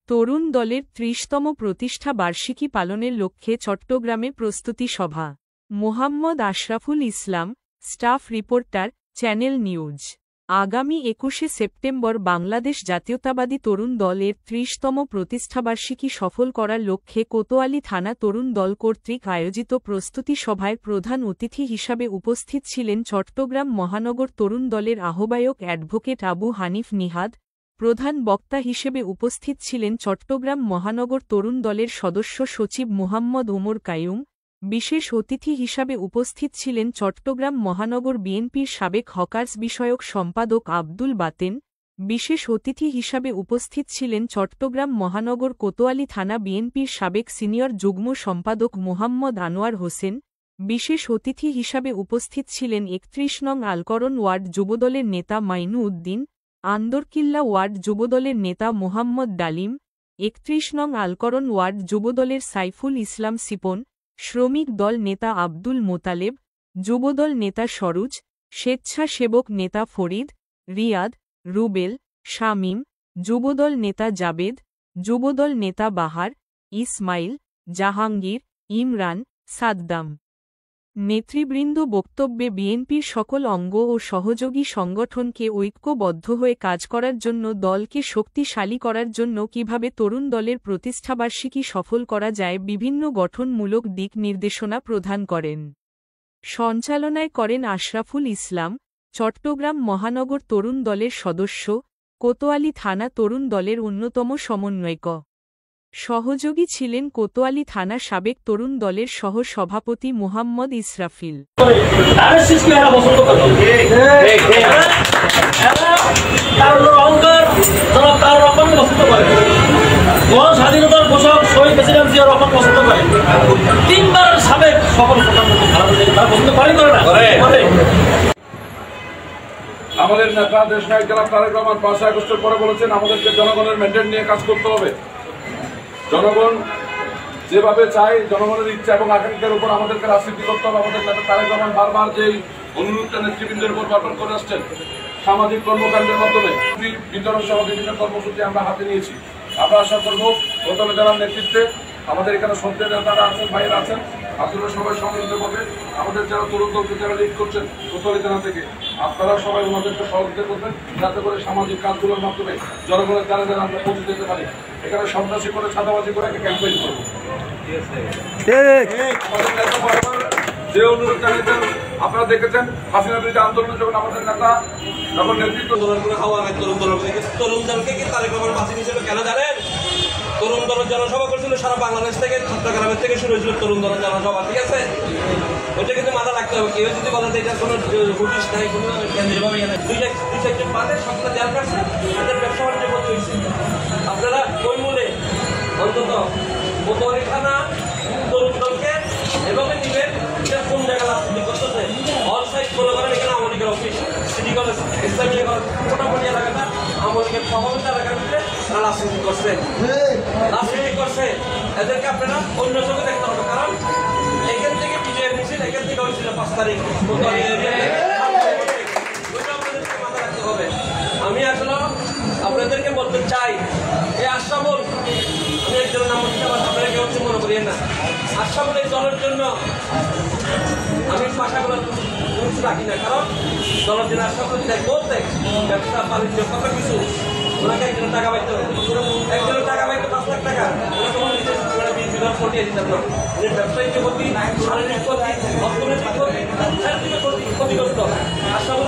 তরুণ দলের ৩০তম প্রতিষ্ঠা বার্ষিকী পালনের লক্ষ্যে চট্টগ্রামে প্রস্তুতি সভা। Mohammad Ashraful Islam, staff reporter, channel news. আগামী ২১শে সেপ্টেম্বর বাংলাদেশ জাতীয়তাবাদী তরুণ দলের ৩০তম প্রতিষ্ঠাবার্ষিকী সফল করার লক্ষ্যে কোতোয়ালী থানা তরুণ দল কর্তৃক আয়োজিত প্রস্তুতি সভায় প্রধান অতিথি হিসাবে উপস্থিত ছিলেন চট্টগ্রাম মহানগর তরুণ দলের আহ্বায়ক অ্যাডভোকেট আবু হানিফ নিহাদ। প্রধান বক্তা হিসেবে উপস্থিত ছিলেন চট্টগ্রাম মহানগর তরুণ দলের সদস্য সচিব মুহাম্মদ ওমর কাইয়ুম। বিশেষ অতিথি হিসাবে উপস্থিত ছিলেন চট্টগ্রাম মহানগর বিএনপির সাবেক হকার্স বিষয়ক সম্পাদক আব্দুল বাতেন। বিশেষ অতিথি হিসাবে উপস্থিত ছিলেন চট্টগ্রাম মহানগর কোতোয়ালী থানা বিএনপির সাবেক সিনিয়র যুগ্ম সম্পাদক মোহাম্মদ আনোয়ার হোসেন। বিশেষ অতিথি হিসাবে উপস্থিত ছিলেন ৩১ নং আলকরণ ওয়ার্ড যুবদলের নেতা মাইনু উদ্দিন, আন্দরকিল্লা ওয়ার্ড যুবদলের নেতা মোহাম্মদ ডালিম, ৩১ নং আলকরণ ওয়ার্ড যুবদলের সাইফুল ইসলাম সিপন, শ্রমিক দল নেতা আব্দুল মোতালেব, যুবদল নেতা সরুজ, স্বেচ্ছাসেবক নেতা ফরিদ, রিয়াদ, রুবেল, শামীম, যুবদল নেতা জাবেদ, যুবদল নেতা বাহার, ইসমাইল, জাহাঙ্গীর, ইমরান, সাদ্দাম। নেতৃবৃন্দ বক্তব্যে বিএনপির সকল অঙ্গ ও সহযোগী সংগঠনকে ঐক্যবদ্ধ হয়ে কাজ করার জন্য দলকে শক্তিশালী করার জন্য কিভাবে তরুণ দলের প্রতিষ্ঠাবার্ষিকী সফল করা যায় বিভিন্ন গঠনমূলক দিক নির্দেশনা প্রদান করেন। সঞ্চালনায় করেন আশরাফুল ইসলাম, চট্টগ্রাম মহানগর তরুণ দলের সদস্য, কোতোয়ালী থানা তরুণ দলের অন্যতম সমন্বয়ক। সহযোগী ছিলেন কোতোয়ালী থানা সাবেক তরুণ দলের সহ সভাপতি মুহাম্মদ ইসরাফিল। স্বাধীনতার ঘোষক শহীদ প্রেসিডেন্ট জিয়া রহমান পছন্দ করে, তিনবার সাবেক সকল আমাদের নেতা দেশ নায়ক জনাব তারেক রহমান ৫ আগস্টের পরে বলেছেন আমাদেরকে জনগণের ম্যান্ডেট নিয়ে কাজ করতে হবে। জনগণ যেভাবে চায় জনগণের ইচ্ছা এবং আকাঙ্ক্ষার উপর আমাদেরকে রাজনীতি করতে হবে। আমাদের নেতা তারেক রহমান বারবার যেই অনুরোধটা নেতৃবৃন্দের উপর বারবার করে আসছেন, সামাজিক কর্মকাণ্ডের মাধ্যমে বিতরণ সহ বিভিন্ন কর্মসূচি আমরা হাতে নিয়েছি। আমরা আশা করব কোতোয়ালী জেলার নেতৃত্বে আমাদের এখানে সন্ধ্যের নেতারা আছেন, ভাইয়েরা আছেন, আপনারা সবাই সম্মিলিতভাবে আমাদের যারা তরুণ দলকে যারা লিড করছেন কোতোয়ালী জেলা থেকে আপনারা সবাই ওনাদেরকে সহযোগিতা করবেন, যাতে করে সামাজিক কাজগুলোর মাধ্যমে জনগণের দ্বারা যেন আমরা পৌঁছে যেতে পারি। এখানে সন্ত্রাসী করে ছাদাবাজি করে একটা ক্যাম্পেইন করবো। যে অনুরোধ জানিয়েছেন আপনারা দেখেছেন হাসিনা বিরোধী আন্দোলনে যখন আমাদের নেতা যখন নেতৃত্ব তরুণ দলকে কি তারেক রহমান বাসিন হিসেবে কেন জানেন? তরুণ দলের জনসভা করছিল সারা বাংলাদেশ থেকে, চট্টগ্রামের থেকে শুরু হয়েছিল তরুণ দলের জনসভা, ঠিক আছে? ওইটা কিন্তু মাথা রাখতে হবে। কেউ যদি বলেন এটা কোনো হুটিস নাই, কোনো কেন্দ্রীয়ভাবে দুই সেক্টর বাদে সবটা দেওয়ার কাছে তাদের ব্যবসা বাণিজ্য করতে হয়েছে। আপনারা ওই মূলে অন্তত কোতোয়ালী থানা তরুণ দলকে এভাবে নিবেন যে কোন জায়গায় রাজনীতি করতেছে অল সাইড ফলো করেন। এখানে আওয়ামী লীগের অফিস, সিটি কলেজ, ইসলামী কলেজ, মোটামুটি এলাকাটা আওয়ামী লীগের সভাপতি এলাকার ভিতরে তারা রাজনীতি করছে। এদেরকে আপনারা অন্য চোখে দেখতে হবে, কারণ এখান থেকে বিজয়ের মিছিল এখান থেকে হয়েছিল ৫ তারিখ। মাথা রাখতে হবে। আমি আসলে আপনাদেরকে বলতে চাই, এই আশরাফুল, আমি একজন নাম আপনারা কেউ হচ্ছে মনে করিয়েন না, আশরাফুল এই দলের জন্য আমি ভাষাগুলো রাখি না, কারণ দলের জন্য আশরাফুল বলতে ব্যবসা বাণিজ্য কত কিছু ওনাকে একজনের টাকা পাইতে হবে, একজনের টাকা পাইতে ৫ লাখ টাকা ওরা কোনো বিধান পটিয়ে দিতেন না। ব্যবসায়িক ক্ষতি, শারীরিক ক্ষতি, অর্থনৈতিক ক্ষতি, চারিদিকে ক্ষতিগ্রস্ত। আশরাফুল